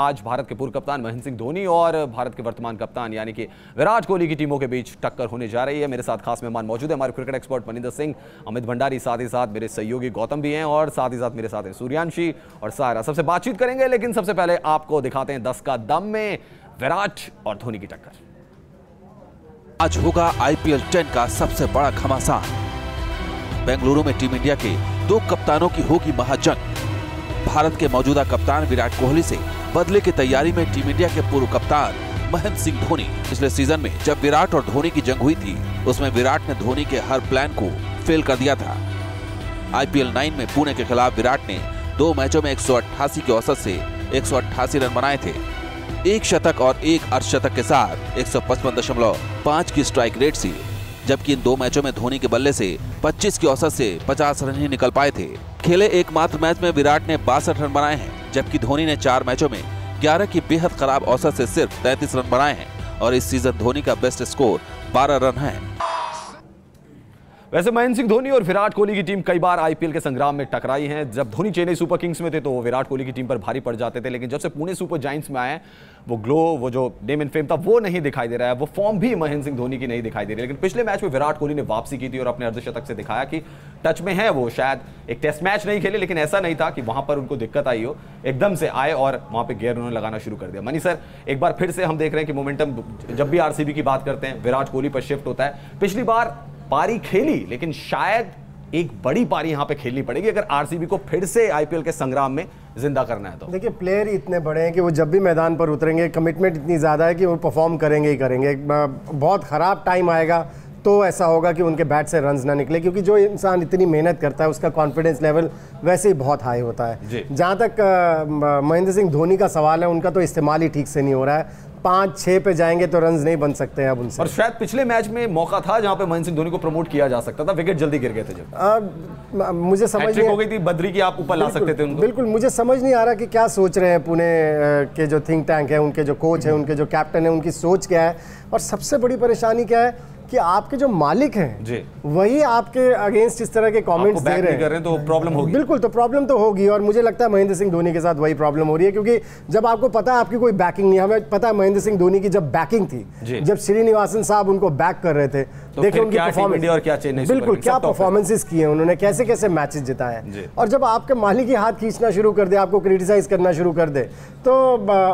आज भारत के पूर्व कप्तान महेंद्र सिंह धोनी और भारत के वर्तमान कप्तान यानी कि विराट कोहली की टीमों के बीच टक्कर होने जा रही है। मेरे साथ खास मेहमान मौजूद है, हमारे क्रिकेट एक्सपर्ट मनिंदर सिंह, अमित भंडारी, साथ ही साथ मेरे सहयोगी गौतम भी हैं और साथ ही साथ मेरे साथ हैं सूर्यांशी और सायरा। सबसे बातचीत करेंगे, लेकिन सबसे पहले आपको दिखाते हैं 10 का दम में विराट और धोनी की टक्कर। आज होगा IPL 10 का सबसे बड़ा घमासान। बेंगलुरु में टीम इंडिया के 2 कप्तानों की होगी महाजंग। भारत के मौजूदा कप्तान विराट कोहली से बदले की तैयारी में टीम इंडिया के पूर्व कप्तान महेंद्र सिंह धोनी। पिछले सीजन में जब विराट और धोनी की जंग हुई थी, उसमें विराट ने धोनी के हर प्लान को फेल कर दिया था। IPL 9 में पुणे के खिलाफ विराट ने 2 मैचों में 188 के औसत से 188 रन बनाए थे। 1 शतक और 1 अर्धशतक के साथ 155.5 की स्ट्राइक रेट थी, जबकि इन 2 मैचों में धोनी के बल्ले से 25 की औसत से 50 रन ही निकल पाए थे। खेले एकमात्र मैच में विराट ने 62 रन बनाए हैं, जबकि धोनी ने 4 मैचों में 11 की बेहद खराब औसत से सिर्फ 33 रन बनाए हैं और इस सीजन धोनी का बेस्ट स्कोर 12 रन है। वैसे महेंद्र सिंह धोनी और विराट कोहली की टीम कई बार IPL के संग्राम में टकराई हैं। जब धोनी चेन्नई सुपर किंग्स में थे तो वो विराट कोहली की टीम पर भारी पड़ जाते थे, लेकिन जब से पुणे सुपर जायंट्स में आए वो ग्लो, वो जो नेम एंड फेम था वो नहीं दिखाई दे रहा है। वो फॉर्म भी महेंद्र सिंह धोनी की नहीं दिखाई दे रही। लेकिन पिछले मैच में विराट कोहली ने वापसी की थी और अपने अर्धशतक से दिखाया कि टच में है वो। शायद एक टेस्ट मैच नहीं खेले, लेकिन ऐसा नहीं था कि वहां पर उनको दिक्कत आई हो। एकदम से आए और वहां पे गियर उन्होंने लगाना शुरू कर दिया। मनी सर, एक बार फिर से हम देख रहे हैं कि मोमेंटम जब भी RCB की बात करते हैं विराट कोहली पर शिफ्ट होता है। पिछली बार पारी खेली, लेकिन शायद एक बड़ी पारी यहां पे खेलनी पड़ेगी अगर RCB को फिर से IPL के संग्राम में जिंदा करना है तो। देखिए, प्लेयर इतने बड़े हैं कि वो जब भी मैदान पर उतरेंगे, कमिटमेंट इतनी ज़्यादा है कि वो परफॉर्म करेंगे ही करेंगे। बहुत ख़राब टाइम आएगा तो ऐसा होगा कि उनके बैट से रन्स ना निकले, क्योंकि जो इंसान इतनी मेहनत करता है उसका कॉन्फिडेंस लेवल वैसे ही बहुत हाई होता है। जहाँ तक महेंद्र सिंह धोनी का सवाल है, उनका तो इस्तेमाल ही ठीक से नहीं हो रहा है। 5-6 पे जाएंगे तो रन्स नहीं बन सकते हैं अब उनसे। और शायद पिछले मैच में मौका था जहां पे महेंद्र सिंह धोनी को प्रमोट किया जा सकता था, विकेट जल्दी गिर गए थे जब। मुझे समझ नहीं हो गई थी बद्री की, आप ऊपर ला सकते थे उनको। बिल्कुल, मुझे समझ नहीं आ रहा कि क्या सोच रहे हैं पुणे के जो थिंक टैंक है, उनके जो कोच है, उनके जो कैप्टन है, उनकी सोच क्या है। और सबसे बड़ी परेशानी क्या है कि आपके जो मालिक हैं वही आपके अगेंस्ट इस तरह के कमेंट्स दे रहे हैं तो प्रॉब्लम होगी। बिल्कुल, तो प्रॉब्लम तो होगी। और मुझे लगता है महेंद्र सिंह धोनी के साथ वही प्रॉब्लम हो रही है, क्योंकि जब आपको पता है आपकी कोई बैकिंग नहीं। हमें पता है महेंद्र सिंह धोनी की जब बैकिंग थी, जब श्रीनिवासन साहब उनको बैक कर रहे थे, तो देखिए उनकी परफॉर्मेंस और क्या चेन्नई, बिल्कुल क्या परफॉर्मेंसेस किए हैं उन्होंने, कैसे कैसे मैचेस जिताए हैं। और जब आपके मालिक ही हाथ खींचना शुरू कर दे, आपको क्रिटिसाइज करना शुरू कर दे, तो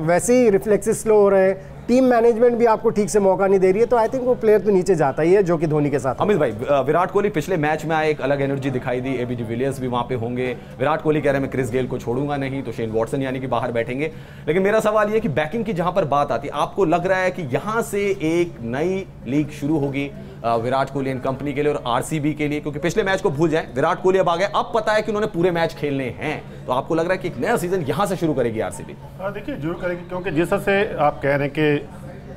वैसे ही रिफ्लेक्सेस स्लो हो रहे हैं। टीम मैनेजमेंट भी आपको ठीक से मौका नहीं दे रही है, तो आई थिंक वो प्लेयर तो नीचे जाता ही है, जो कि धोनी के साथ। अमित भाई, विराट कोहली पिछले मैच में आए, एक अलग एनर्जी दिखाई दी। AB डिविलियर्स भी वहां पे होंगे। विराट कोहली कह रहे हैं मैं क्रिस गेल को छोड़ूंगा नहीं, तो शेन वॉटसन यानी कि बाहर बैठेंगे। लेकिन मेरा सवाल ये कि बैकिंग की जहां पर बात आती है, आपको लग रहा है कि यहां से एक नई लीग शुरू होगी विराट कोहली एंड कंपनी के लिए और RCB के लिए? क्योंकि पिछले मैच को भूल जाएं, विराट कोहली अब आ गए, अब पता है कि उन्होंने पूरे मैच खेलने हैं, तो आपको लग रहा है कि एक नया सीजन यहां से शुरू करेगी RCB? देखिए, जरूर करेगी, क्योंकि जिस तरह से आप कह रहे हैं कि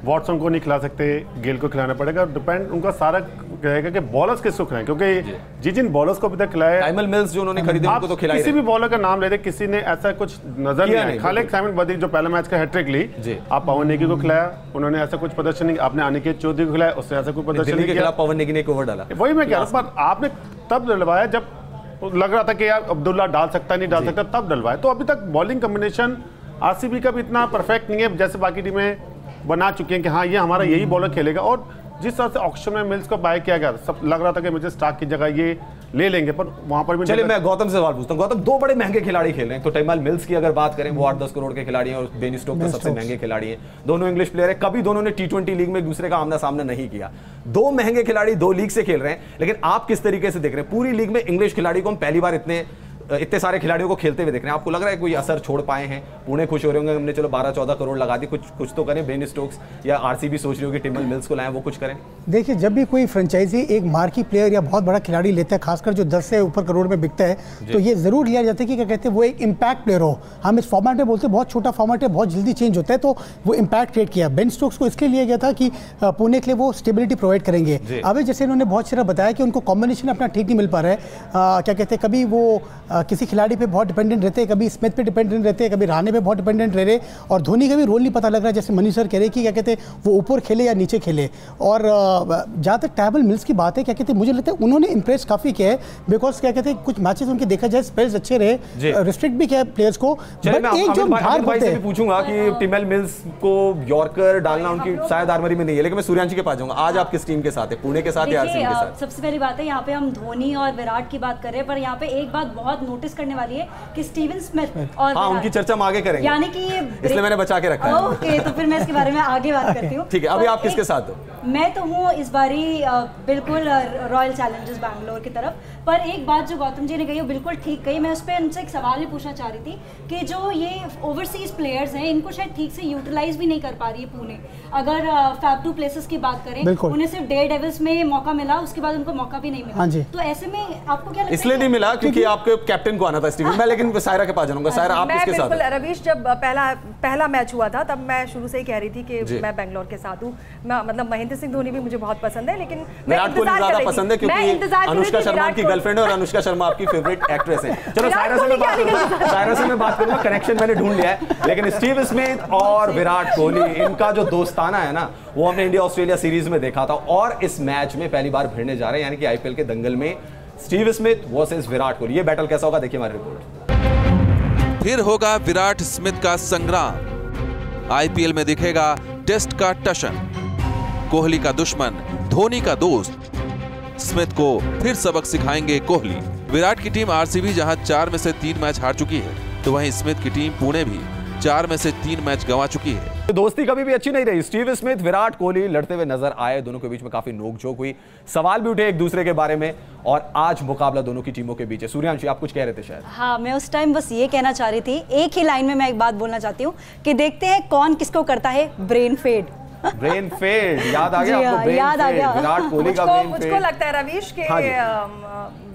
वॉटसन को नहीं खिला सकते, गेल को खिलाना पड़ेगा। डिपेंड उनका सारा रहेगा कि बॉलर्स किसको खिलाएं, क्योंकि जिन बॉलर्स को अभी तक खिलाया, टाइमल मिल्स जो उन्होंने खरीदे उनको तो खिलाया। किसी भी बॉलर का नाम ले दे, किसी ने ऐसा कुछ नजर नहीं आया। खाली साइमन बद्री जो पहले मैच का हैट्रिक ली, आप पवन नेगी को खिलाया, उन्होंने ऐसा कुछ प्रदर्शन नहीं। आपने अनिकेत चौधरी को खिलाया, उससे ऐसा कोई प्रदर्शन नहीं किया। पवन नेगी ने एक ओवर डाला, वही मैं कह रहा हूं, पर आपने तब डलवाया जब लग रहा था कि यार अब्दुल्ला डाल सकता नहीं डाल सकता, तब डलवाया। तो अभी तक बॉलिंग कॉम्बिनेशन RCB का भी इतना परफेक्ट नहीं है जैसे बाकी टीमें बना चुके हैं कि हाँ ये हमारा यही बॉलर खेलेगा। और जिस तरह से ऑक्शन में मिल्स को बाय किया गया, सब लग रहा था कि मुझे स्टार्क की जगह ये ले लेंगे, पर वहां पर भी। चलिए, मैं गौतम से सवाल पूछता हूं। गौतम, 2 बड़े महंगे खिलाड़ी खेल रहे हैं। तो टाइमल मिल्स की अगर बात करें, वो 8-10 करोड़ के खिलाड़ी हैं और बेन स्टोक्स तो सबसे महंगे खिलाड़ी हैं। दोनों इंग्लिश प्लेयर है, कभी दोनों ने T20 लीग में एक दूसरे का आमना सामना नहीं किया। 2 महंगे खिलाड़ी 2 लीग से खेल रहे हैं, लेकिन आप किस तरीके से देख रहे हैं? पूरी लीग में इंग्लिश खिलाड़ी को हम पहली बार इतने सारे खिलाड़ियों को खेलते हुए देख रहे हैं। आपको लग रहा है कोई असर छोड़ पाए हैं? पुणे खुश हो रहे होंगे, हमने चलो 12-14 करोड़ लगा दी, कुछ तो करें। बेन स्टोक्स या RCB सोच रही होगी टिमल मिल्स को लाएं, वो कुछ करें। देखिए, जब भी कोई फ्रेंचाइजी एक मार्की प्लेयर या बहुत बड़ा खिलाड़ी लेता है, खासकर जो 10 से ऊपर करोड़ में बिकता है, तो ये जरूर लिया जाता है कि क्या कहते हैं वो एक इम्पैक्ट प्लेयर हो। हम इस फॉर्मेट में बोलते हैं बहुत छोटा फॉर्मेट है, बहुत जल्दी चेंज होता है, तो वो इम्पैक्ट क्रिएट किया। बेन स्टोक्स को इसलिए लिया गया था कि पुणे के लिए वो स्टेबिलिटी प्रोवाइड करेंगे। अभी जैसे इन्होंने बहुत सारा बताया कि उनको कॉम्बिनेशन अपना ठीक नहीं मिल पा रहा है। क्या कहते हैं, कभी वो किसी खिलाड़ी पे बहुत डिपेंडेंट रहते हैं, कभी स्मिथ पे डिपेंडेंट रहते हैं, कभी रहाणे पे बहुत डिपेंडेंट रह रहे, और धोनी का भी रोल नहीं पता लग रहा है। जैसे मनीष सर कह रहे कि क्या कहते हैं वो ऊपर खेले या नीचे खेले। और जहाँ तक टेबल मिल्स की बात है, क्या कहते हैं मुझे लगता है उन्होंने इंप्रेस काफ़ी किया है, बिकॉज क्या कहते हैं कुछ मैचेस उनके देखा जाए स्पेल्स अच्छे रहे, रिस्ट्रिक्ट भी किया प्लेयर्स को। बट एक जो भाई से भी पूछूंगा कि टिमेल मिल्स को यॉर्कर डालना उनकी शायद आर्मरी में नहीं है, लेकिन मैं सूर्यांशी के पास जाऊंगा। आज आप किस टीम के साथ है, पुणे के साथ या आरसीबी के साथ? सबसे पहली बात है, यहाँ पे हम धोनी और विराट की बात कर रहे हैं, पर यहाँ पे एक बात बहुत नोटिस करने वाली है कि स्टीवन स्मिथ और हाँ, उनकी चर्चा हम आगे करेंगे, यानी कि इसलिए मैंने बचा के रखा है। ओके, तो फिर मैं इसके बारे में आगे बात करती हूँ। ठीक है, अभी आप किसके साथ हो? मैं तो हूँ इस बारी बिल्कुल रॉयल चैलेंजर्स बैंगलोर की तरफ। पर एक बात जो गौतम जी ने कही वो बिल्कुल ठीक कही। मैं उस पर उनसे एक सवाल भी पूछना चाह रही थी कि जो ये ओवरसीज प्लेयर्स हैं, इनको शायद ठीक से यूटिलाइज भी नहीं कर पा रही है पुणे। अगर फैब टू प्लेसेस की बात करें, उन्हें सिर्फ डेयर डेविल्स में मौका मिला, उसके बाद उनको मौका भी नहीं मिला। हाँ जी। तो ऐसे में आपको क्या लगता है? इसलिए नहीं मिला क्योंकि आपके कैप्टन को आना था स्टीवन। मैं लेकिन सायरा के पास जाऊंगा। सायरा, आप किसके साथ हैं? रवीश, जब पहला मैच हुआ था तब मैं शुरू से ही कह रही थी कि मैं बैंगलोर के साथ हूँ। मतलब महेंद्र सिंह धोनी भी मुझे बहुत पसंद है, लेकिन विराट कोहली ज्यादा पसंद है क्योंकि अनुष्का शर्मा की गर्लफ्रेंड है और अनुष्का शर्मा आपकी फेवरेट एक्ट्रेस है। चलो सायरा से मैं बात करूंगा, कनेक्शन मैंने ढूंढ लिया है। लेकिन स्टीव स्मिथ और विराट कोहली, इनका जो दोस्ताना है ना, वो हमने इंडिया ऑस्ट्रेलिया सीरीज में देखा था, और इस मैच में पहली बार भिड़ने जा रहे हैं, यानी कि आईपीएल के दंगल में Steve Smith versus Virat Kohli. ये बैटल कैसा होगा, देखिए हमारी रिपोर्ट। फिर होगा विराट स्मिथ का संग्राम। आईपीएल में दिखेगा टेस्ट का टशन। कोहली का दुश्मन, धोनी का दोस्त। स्मिथ को फिर सबक सिखाएंगे कोहली। विराट की टीम आरसीबी जहां 4 में से 3 मैच हार चुकी है, तो वहीं स्मिथ की टीम पुणे भी 4 में से 3 मैच गंवा चुकी है। तो दोस्ती कभी भी अच्छी नहीं रही। स्टीव स्मिथ, विराट कोहली लड़ते हुए नजर आए, दोनों के बीच में काफी नोकझोंक हुई, सवाल भी उठे एक दूसरे के बारे में, और आज मुकाबला दोनों की टीमों के बीच है। सूर्यांशी, आप कुछ कह रहे थे शायद? हाँ, मैं उस टाइम बस ये कहना चाह रही थी, एक ही लाइन में मैं एक बात बोलना चाहती हूँ कि देखते हैं कौन किसको करता है ब्रेन फेड। ब्रेन फेड याद आ गया आपको? ब्रेन याद आ गया विराट कोहली का ब्रेन फेड। मुझको लगता है रवीश के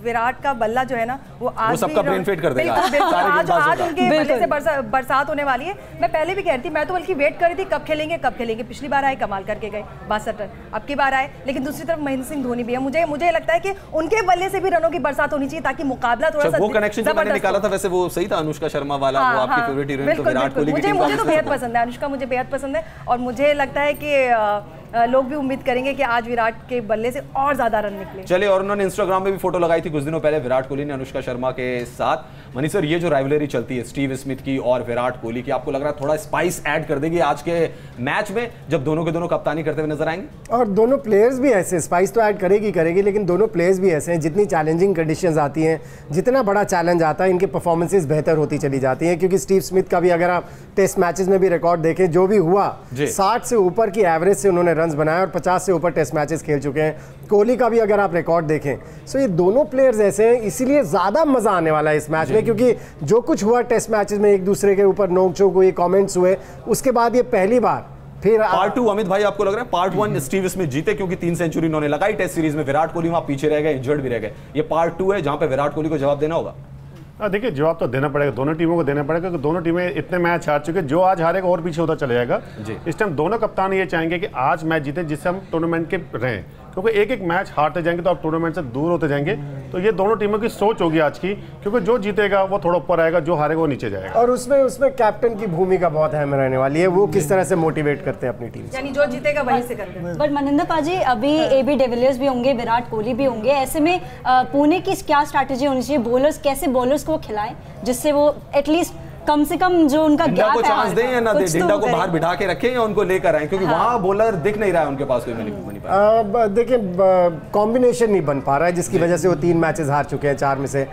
विराट का बल्ला जो है ना, वो आज सबका ब्रेन फेड कर देगा। आज उनके बल्ले से बरसात होने वाली है। मैं पहले भी कह रही थी, मैं तो बल्कि वेट कर रही थी कब खेलेंगे कब खेलेंगे। पिछली बार आए, कमाल करके गए 62 रन, अब की बार आए। लेकिन दूसरी तरफ महेंद्र सिंह धोनी भी है। मुझे लगता है कि उनके बल्ले से भी रनों की बरसात होनी चाहिए ताकि मुकाबला थोड़ा सा। वो कनेक्शन जो मैंने निकाला था वैसे वो सही था, अनुष्का शर्मा वाला, वो आपकी फेवरेट हीरोइन तो विराट कोहली की टीम। मुझे तो बेहद पसंद है अनुष्का, मुझे बेहद पसंद है, और मुझे लगता है कि लोग भी उम्मीद करेंगे कि आज विराट के बल्ले से और ज्यादा रन निकले। चलिए, और उन्होंने इंस्टाग्राम में भी फोटो लगाई थी कुछ दिनों पहले विराट कोहली ने अनुष्का शर्मा के साथ। मनीष सर, ये जो राइवलरी चलती है स्टीव स्मिथ की और विराट कोहली की, आपको लग रहा है थोड़ा स्पाइस ऐड कर देगी आज के मैच में जब दोनों के दोनों कप्तानी करते हुए नजर आएंगे? और दोनों प्लेयर्स भी ऐसे, स्पाइस तो ऐड करेगी, लेकिन दोनों प्लेयर्स भी ऐसे हैं, जितनी चैलेंजिंग कंडीशंस आती हैं, जितना बड़ा चैलेंज आता है, इनके परफॉर्मेंसेस बेहतर होती चली जाती हैं। क्योंकि स्टीव स्मिथ का भी अगर आप टेस्ट मैचेस में भी रिकॉर्ड देखें, जो भी हुआ 60 से ऊपर की एवरेज से उन्होंने रन बनाए और 50 से ऊपर टेस्ट मैचेस खेल चुके हैं। कोहली का भी अगर आप रिकॉर्ड देखें, सो ये दोनों प्लेयर्स ऐसे हैं, इसीलिए ज्यादा मजा आने वाला है इस मैच में। क्योंकि जो कुछ हुआ टेस्ट मैचेस में, एक दूसरे के ऊपर नोक-झोंक हुई, कमेंट्स हुए, उसके बाद ये पहली बार फिर पार्ट 2। अमित भाई, आपको लग रहा है पार्ट 1 स्टीव स्मिथ जीते क्योंकि 3 सेंचुरी इन्होंने लगाई टेस्ट सीरीज में, विराट कोहली वहां पीछे रह गए, इंजर्ड भी रह गए। ये पार्ट 2 है जहां पे विराट कोहली को जवाब देना होगा। देखिए, जवाब तो देना पड़ेगा, दोनों टीमों को देना पड़ेगा, क्योंकि दोनों टीमें इतने मैच हार चुके, जो आज हारेगा और पीछे होता चले जाएगा। इस टाइम दोनों कप्तान ये चाहेंगे कि आज मैच जीते जिससे हम टूर्नामेंट के रहें, क्योंकि एक एक मैच हारते जाएंगे तो आप टूर्नामेंट से दूर होते जाएंगे। तो ये दोनों टीमों की सोच होगी आज की, क्योंकि जो जीतेगा वो थोड़ा ऊपर आएगा, जो हारेगा वो नीचे जाएगा। और उसमें कैप्टन की भूमिका बहुत अहम रहने वाली है, वो किस तरह से मोटिवेट करते हैं अपनी टीम, यानी जो जीतेगा वहीं से करते हैं। बट मनिंदर पाजी, अभी एबी डिविलियर्स भी होंगे, विराट कोहली भी होंगे, ऐसे में पुणे की क्या स्ट्रैटेजी होनी चाहिए? बॉलर्स कैसे बॉलर्स को खिलाएं जिससे वो एटलीस्ट कम से कम जो उनका गैप को चांस दें या ना दें, डिंडा को तो बाहर बिठा के रखें या उनको लेकर आए, क्योंकि वहां बॉलर दिख नहीं रहा है उनके पास कोई बनी पाया। देखिए, कॉम्बिनेशन नहीं बन पा रहा है, जिसकी वजह से वो 3 मैचेस हार चुके हैं 4 में से।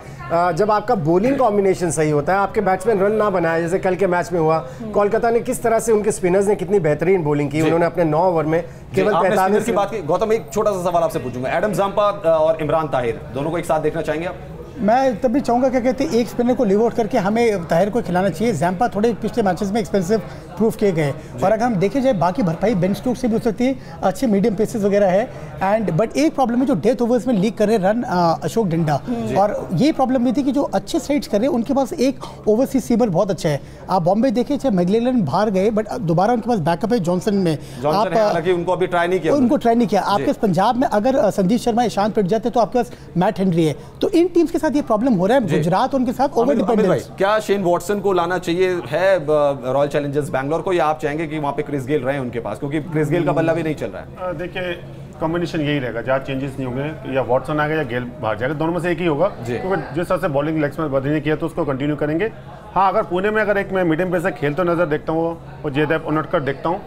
जब आपका बॉलिंग कॉम्बिनेशन सही होता है, आपके बैट्समैन रन ना बनाए, जैसे कल के मैच में हुआ, कोलकाता ने किस तरह से, उनके स्पिनर्स ने कितनी बेहतरीन बॉलिंग की, उन्होंने अपने 9 ओवर में केवल 45 की बात की। गौतम, एक छोटा सा सवाल आपसे पूछूंगा, एडम जाम्पा और इमरान ताहिर दोनों को एक साथ देखना चाहेंगे आप? मैं तभी चाहूँगा, क्या कहते हैं, एक स्पिनर को लीव आउट करके हमें ताहिर को खिलाना चाहिए। जैम्पा थोड़े पिछले मैचेस में एक्सपेंसिव प्रूव किए गए। और अगर हम देखे जाए बाकी भरपाई बेन स्टोक्स से भी हो सकती है, अच्छे मीडियम पेसेस वगैरह है एंड बट एक प्रॉब्लम है जो डेथ ओवर्स में लीक कर रहे रन अशोक डिंडा, और ये प्रॉब्लम भी थी कि जो अच्छे साइड्स कर रहे हैं उनके पास एक ओवरसीज सीमर बहुत अच्छा है। आप बॉम्बे देखें चाहे मैगलेलन बाहर गए बट दोबारा उनके पास बैकअप है जॉनसन में, आप हालांकि उनको अभी ट्राई नहीं किया, उनको ट्राई नहीं किया। आपके पंजाब में अगर संदीप शर्मा ईशांत पिट जाते तो आपके पास मैट हेनरी है, तो इन टीम्स के साथ ये प्रॉब्लम हो रहा है। गुजरात उनके साथ ओवर डिपेंडेंस। क्या शेन वॉटसन को लाना चाहिए है रॉयल चैलेंजर्स बैंगलोर को, या आप चाहेंगे कि वहां पे क्रिस गेल रहे उनके पास, क्योंकि क्रिस गेल का बल्ला भी नहीं चल रहा है? देखिए कॉम्बिनेशन यही रहेगा, ज़्यादा चेंजेस नहीं होंगे, या वॉटसन आएगा या गेल बाहर जाएगा, दोनों में से एक ही होगा। क्योंकि जिस तरह से बॉलिंग लेग्स में बदलने किया तो उसको कंटिन्यू करेंगे। हाँ, अगर पुणे में अगर एक मैं मीडियम पेस से खेल तो नजर देखता हूँ और जयदेव उनटकर देखता हूँ।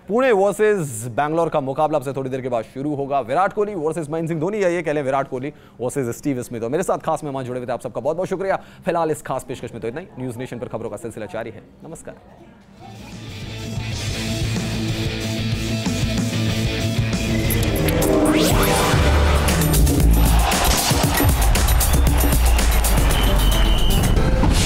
पुणे वर्सेस बैंगलोर का मुकाबला अब से थोड़ी देर के बाद शुरू होगा। विराट कोहली वर्सेस महेंद्र सिंह धोनी, या ये कह लें Virat Kohli versus Steve Smith. और मेरे साथ खास मेहमान जुड़े हुए थे, आप सबका बहुत बहुत शुक्रिया। फिलहाल इस खास पेशकश में तो इतना ही। न्यूज़ नेशन पर खबरों का सिलसिला जारी है। नमस्कार।